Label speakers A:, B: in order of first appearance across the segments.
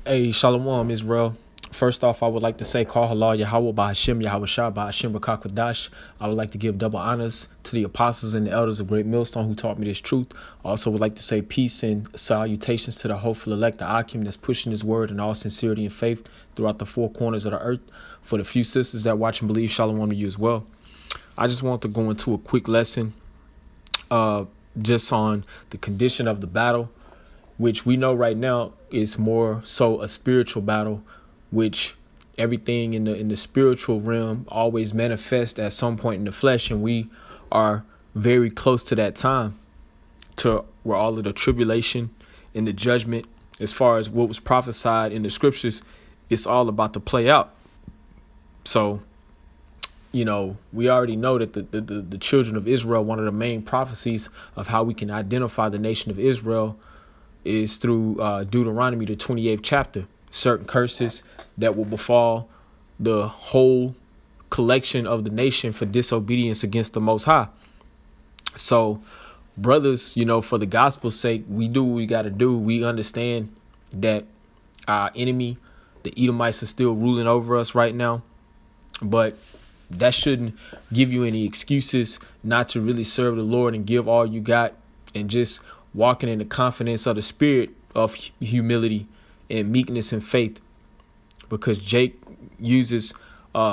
A: Hey, Shalom, Israel. First off, I would like to say, Call Halal Yahweh by Hashem, Yahweh Shah by Hashem Bakakwadash. I would like to give double honors to the apostles and the elders of Great Millstone who taught me this truth. I also would like to say peace and salutations to the hopeful elect, the Akim, that's pushing his word in all sincerity and faith throughout the four corners of the earth. For the few sisters that watch and believe, Shalom to you as well. I just want to go into a quick lesson just on the condition of the battle, which we know right now is more so a spiritual battle, which everything in the spiritual realm always manifests at some point in the flesh, and we are very close to that time to where all of the tribulation and the judgment, as far as what was prophesied in the scriptures, it's all about to play out. So, we already know that the children of Israel, one of the main prophecies of how we can identify the nation of Israel is through Deuteronomy, the 28th chapter. Certain curses that will befall the whole collection of the nation for disobedience against the Most High. So, brothers, for the gospel's sake, we do what we got to do. We understand that our enemy, the Edomites, are still ruling over us right now. But that shouldn't give you any excuses not to really serve the Lord and give all you got and just walking in the confidence of the spirit of humility and meekness and faith, because Jake uses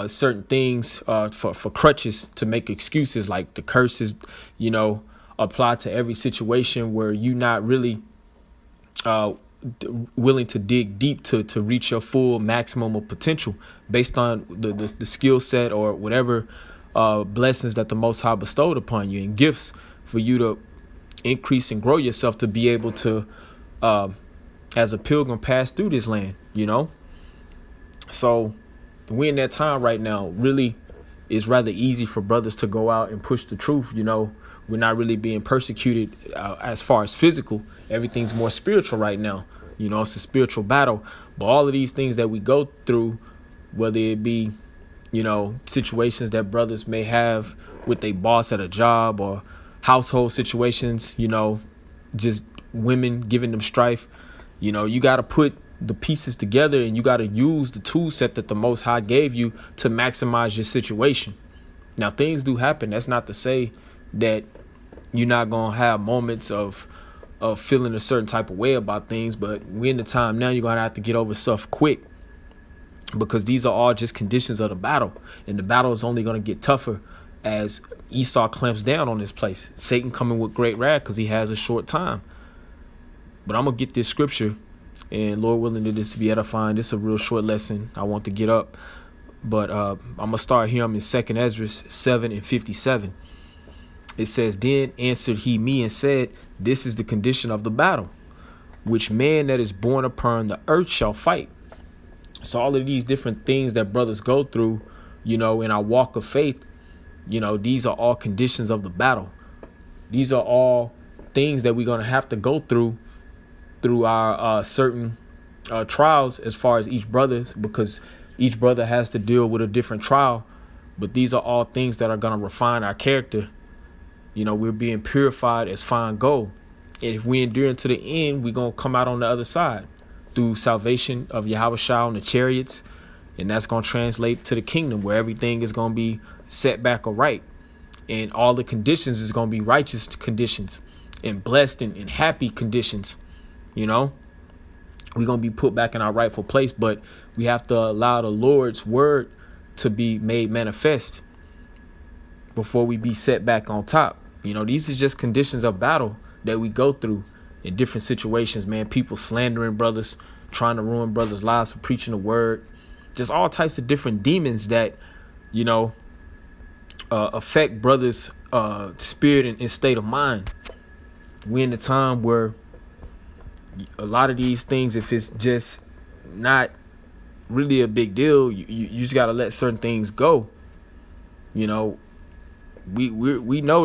A: certain things for crutches to make excuses, like the curses, apply to every situation where you're not really willing to dig deep to reach your full maximum of potential based on the skill set or whatever blessings that the Most High bestowed upon you and gifts for you to increase and grow yourself to be able to, as a pilgrim, pass through this land, So we in that time right now. Really, it's rather easy for brothers to go out and push the truth. We're not really being persecuted as far as physical. Everything's more spiritual right now. It's a spiritual battle. But all of these things that we go through, whether it be, situations that brothers may have with their boss at a job or household situations, just women giving them strife, you got to put the pieces together and you got to use the tool set that the Most High gave you to maximize your situation. Now, things do happen. That's not to say that you're not going to have moments of feeling a certain type of way about things, but we're in the time now you're going to have to get over stuff quick, because these are all just conditions of the battle, and the battle is only going to get tougher as Esau clamps down on this place. Satan coming with great wrath because he has a short time. But I'm going to get this scripture, and Lord willing, this to be edifying. This is a real short lesson. I want to get up, but I'm going to start here. I'm in 2nd Ezra 7:57. It says, "Then answered he me and said, This is the condition of the battle, which man that is born upon the earth shall fight." So all of these different things that brothers go through, in our walk of faith, these are all conditions of the battle. These are all things that we're going to have to go through our certain trials as far as each brother's, because each brother has to deal with a different trial. But these are all things that are going to refine our character. We're being purified as fine gold. And if we endure to the end, we're going to come out on the other side through salvation of Yahweh Shah on the chariots. And that's going to translate to the kingdom, where everything is going to be set back aright. And all the conditions is going to be righteous conditions and blessed and happy conditions. We're going to be put back in our rightful place, but we have to allow the Lord's word to be made manifest before we be set back on top. These are just conditions of battle that we go through in different situations, man. People slandering brothers, trying to ruin brothers' lives for preaching the word. Just all types of different demons that, affect brothers' spirit and state of mind. We're in a time where a lot of these things, if it's just not really a big deal, you just got to let certain things go. We know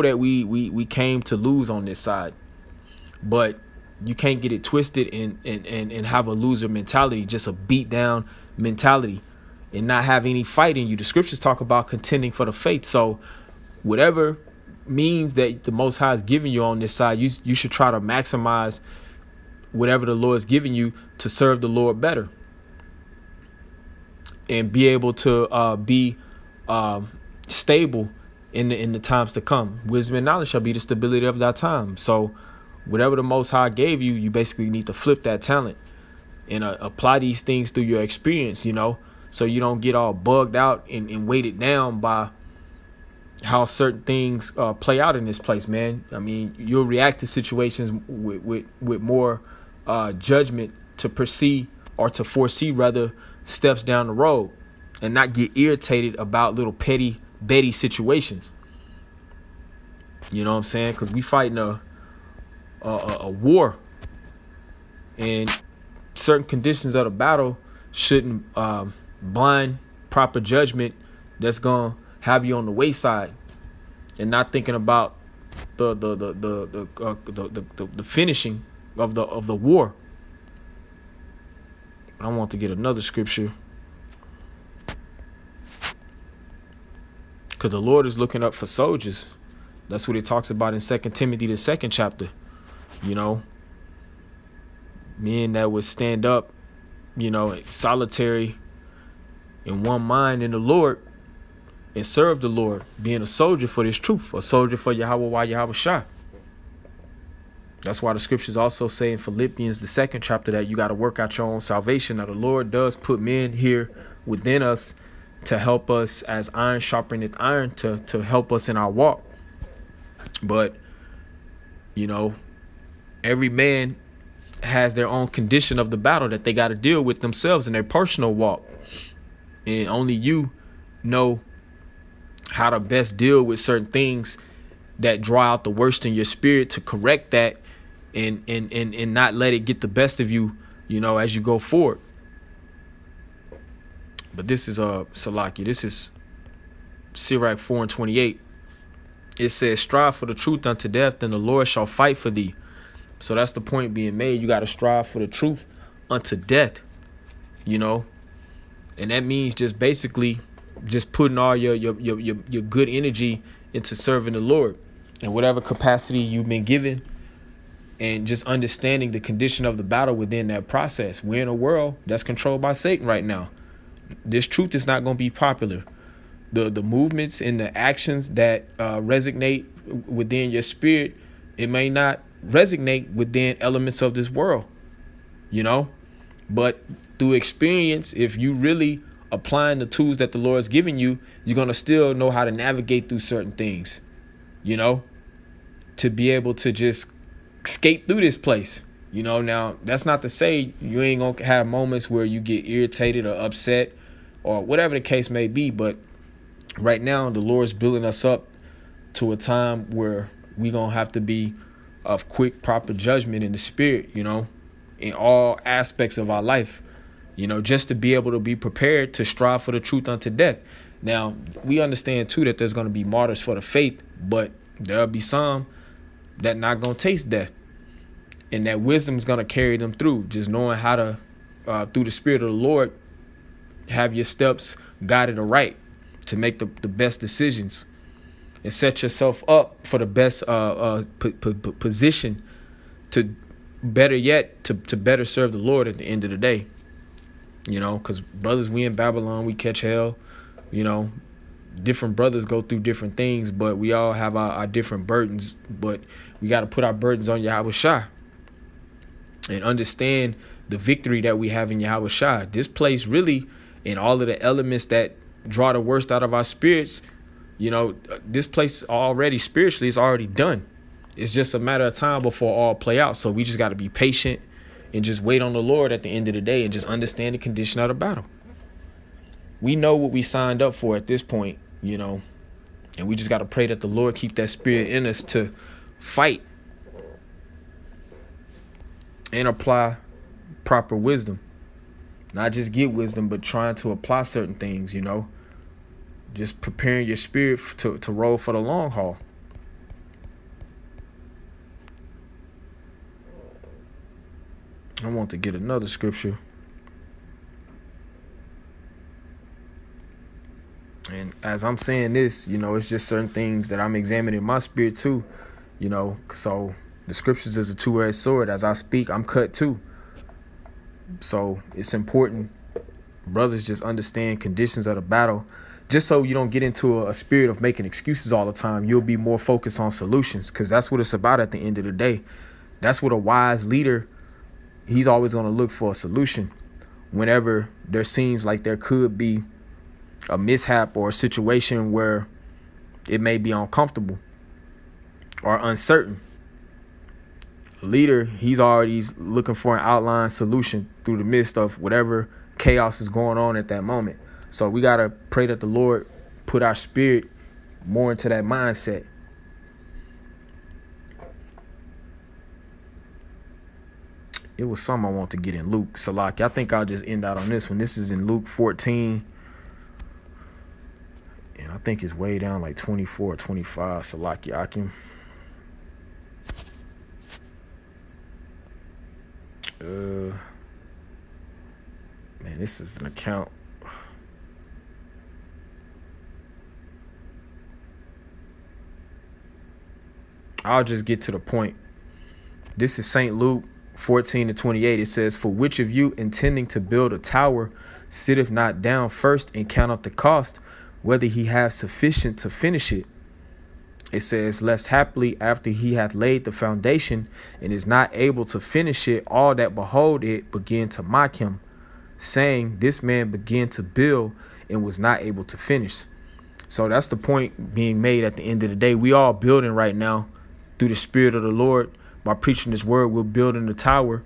A: that we came to lose on this side, but you can't get it twisted and have a loser mentality, just a beat down mentality, and not have any fight in you. The scriptures talk about contending for the faith. So whatever means that the Most High is giving you on this side, you should try to maximize whatever the Lord's giving you to serve the Lord better. and be able to be stable in the times to come. Wisdom and knowledge shall be the stability of that time. So whatever the Most High gave you, you basically need to flip that talent and apply these things through your experience, so you don't get all bugged out and weighted down by how certain things play out in this place, man. I mean, you'll react to situations with more judgment to to foresee rather steps down the road, and not get irritated about little petty Betty situations. You know what I'm saying? Because we fighting a war, and certain conditions of the battle shouldn't blind proper judgment that's gonna have you on the wayside and not thinking about the finishing of the war. I want to get another scripture, because the Lord is looking up for soldiers. That's what it talks about in 2 Timothy, the 2nd chapter. Men that would stand up, solitary in one mind in the Lord and serve the Lord, being a soldier for this truth, a soldier for Yahweh Yahweh Shah. That's why the scriptures also say in Philippians, the 2nd chapter, that you got to work out your own salvation. Now, the Lord does put men here within us to help us, as iron sharpeneth iron, to help us in our walk. But, every man has their own condition of the battle that they got to deal with themselves in their personal walk. And only you know how to best deal with certain things that draw out the worst in your spirit, to correct that and not let it get the best of you, as you go forward. But this is Salaki. This is Sirach 4:28. It says, strive for the truth unto death, and the Lord shall fight for thee. So that's the point being made. You got to strive for the truth unto death, and that means just basically just putting all your good energy into serving the Lord in whatever capacity you've been given, and just understanding the condition of the battle within that process. We're in a world that's controlled by Satan right now. This truth is not going to be popular. The movements and the actions that resonate within your spirit, it may not resonate within elements of this world, but through experience, if you really applying the tools that the Lord's giving you, you're going to still know how to navigate through certain things, to be able to just skate through this place. Now that's not to say you ain't going to have moments where you get irritated or upset or whatever the case may be. But right now, the Lord's building us up to a time where we're going to have to be of quick, proper judgment in the spirit, in all aspects of our life, just to be able to be prepared to strive for the truth unto death. Now, we understand, too, that there's going to be martyrs for the faith, but there'll be some that not going to taste death. And that wisdom is going to carry them through, just knowing how to, through the Spirit of the Lord, have your steps guided aright to make the best decisions and set yourself up for the best position to better yet, to better serve the Lord at the end of the day. Because brothers, we in Babylon, we catch hell, different brothers go through different things, but we all have our different burdens. But we got to put our burdens on Yahweh Shah and understand the victory that we have in Yahweh Shah. This place really, and all of the elements that draw the worst out of our spirits, this place already spiritually is already done. It's just a matter of time before all play out. So we just got to be patient and just wait on the Lord at the end of the day and just understand the condition of the battle. We know what we signed up for at this point, and we just got to pray that the Lord keep that spirit in us to fight and apply proper wisdom. Not just get wisdom, but trying to apply certain things, just preparing your spirit to roll for the long haul. I want to get another scripture. And as I'm saying this, it's just certain things that I'm examining my spirit too, so the scriptures is a two-edged sword. As I speak, I'm cut too. So it's important Brothers just understand conditions of the battle, just so you don't get into a spirit of making excuses all the time. You'll be more focused on solutions, because that's what it's about at the end of the day. That's what a wise leader, he's always going to look for a solution whenever there seems like there could be a mishap or a situation where it may be uncomfortable or uncertain. A leader, he's already looking for an outline solution through the midst of whatever chaos is going on at that moment. So we got to pray that the Lord put our spirit more into that mindset. It was some I want to get in Luke, Salaki. I think I'll just end out on this one. This is in Luke 14. And I think it's way down like 24 or 25, Salaki Akim. Man, this is an account. I'll just get to the point. This is St. Luke 14:28. It says, "For which of you intending to build a tower sitteth not down first and counteth the cost, whether he have sufficient to finish it? It says, lest happily after he hath laid the foundation and is not able to finish it, all that behold it begin to mock him, saying, this man began to build and was not able to finish." So that's the point being made at the end of the day. We all building right now through the Spirit of the Lord. By preaching this word, we're building the tower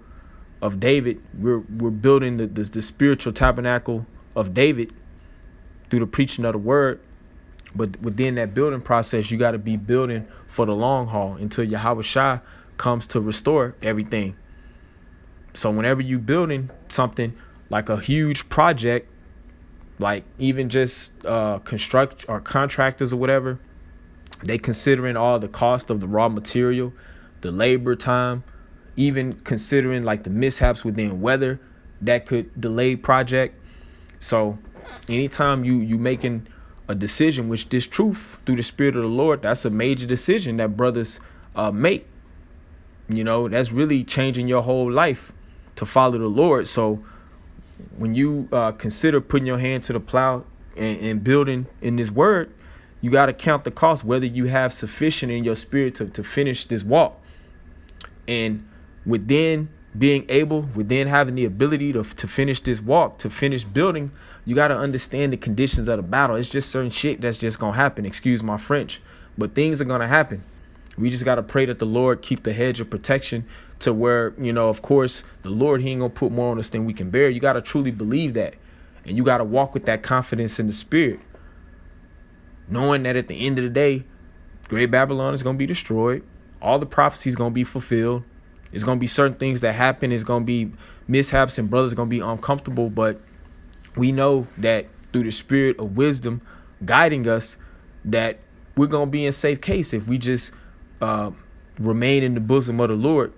A: of David. We're building the spiritual tabernacle of David through the preaching of the word. But within that building process, you got to be building for the long haul until Yahweh Shai comes to restore everything. So whenever you building something like a huge project, like even just construct or contractors or whatever, they considering all the cost of the raw material, the labor time, even considering like the mishaps within weather that could delay project. So anytime you making a decision, which this truth through the Spirit of the Lord, that's a major decision that brothers make. You know, that's really changing your whole life to follow the Lord. So when you consider putting your hand to the plow and building in this word, you got to count the cost, whether you have sufficient in your spirit to finish this walk. And within being able, within having the ability to finish this walk, to finish building, you got to understand the conditions of the battle. It's just certain shit that's just going to happen. Excuse my French, but things are going to happen. We just got to pray that the Lord keep the hedge of protection to where, you know, of course, the Lord, he ain't going to put more on us than we can bear. You got to truly believe that. And you got to walk with that confidence in the Spirit, knowing that at the end of the day, Great Babylon is going to be destroyed. All the prophecies going to be fulfilled. It's going to be certain things that happen. It's going to be mishaps and brothers going to be uncomfortable. But we know that through the spirit of wisdom guiding us, that we're going to be in safe case if we just remain in the bosom of the Lord,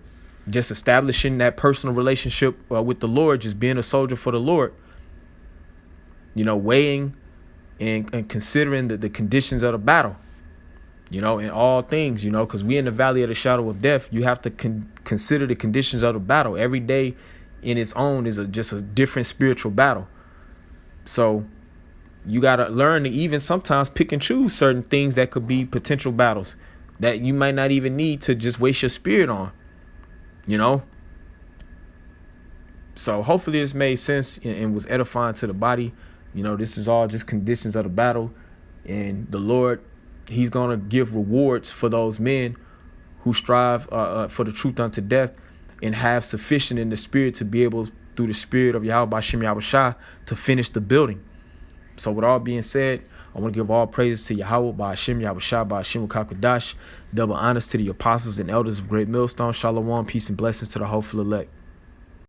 A: just establishing that personal relationship with the Lord, just being a soldier for the Lord, you know, weighing and considering the conditions of the battle. You know, in all things, you know, because we in the valley of the shadow of death, you have to consider the conditions of the battle. Every day in its own is just a different spiritual battle. So you got to learn to even sometimes pick and choose certain things that could be potential battles that you might not even need to just waste your spirit on, you know. So hopefully this made sense and was edifying to the body. You know, this is all just conditions of the battle, and the Lord, he's going to give rewards for those men who strive for the truth unto death and have sufficient in the spirit to be able, through the Spirit of Yahweh Bashem Yahweh Shai, to finish the building. So with all being said, I want to give all praises to Yahweh Bashem Yahweh Shai Bashem Kakadash. Double honors to the apostles and elders of Great Millstone. Shalom, peace and blessings to the hopeful elect.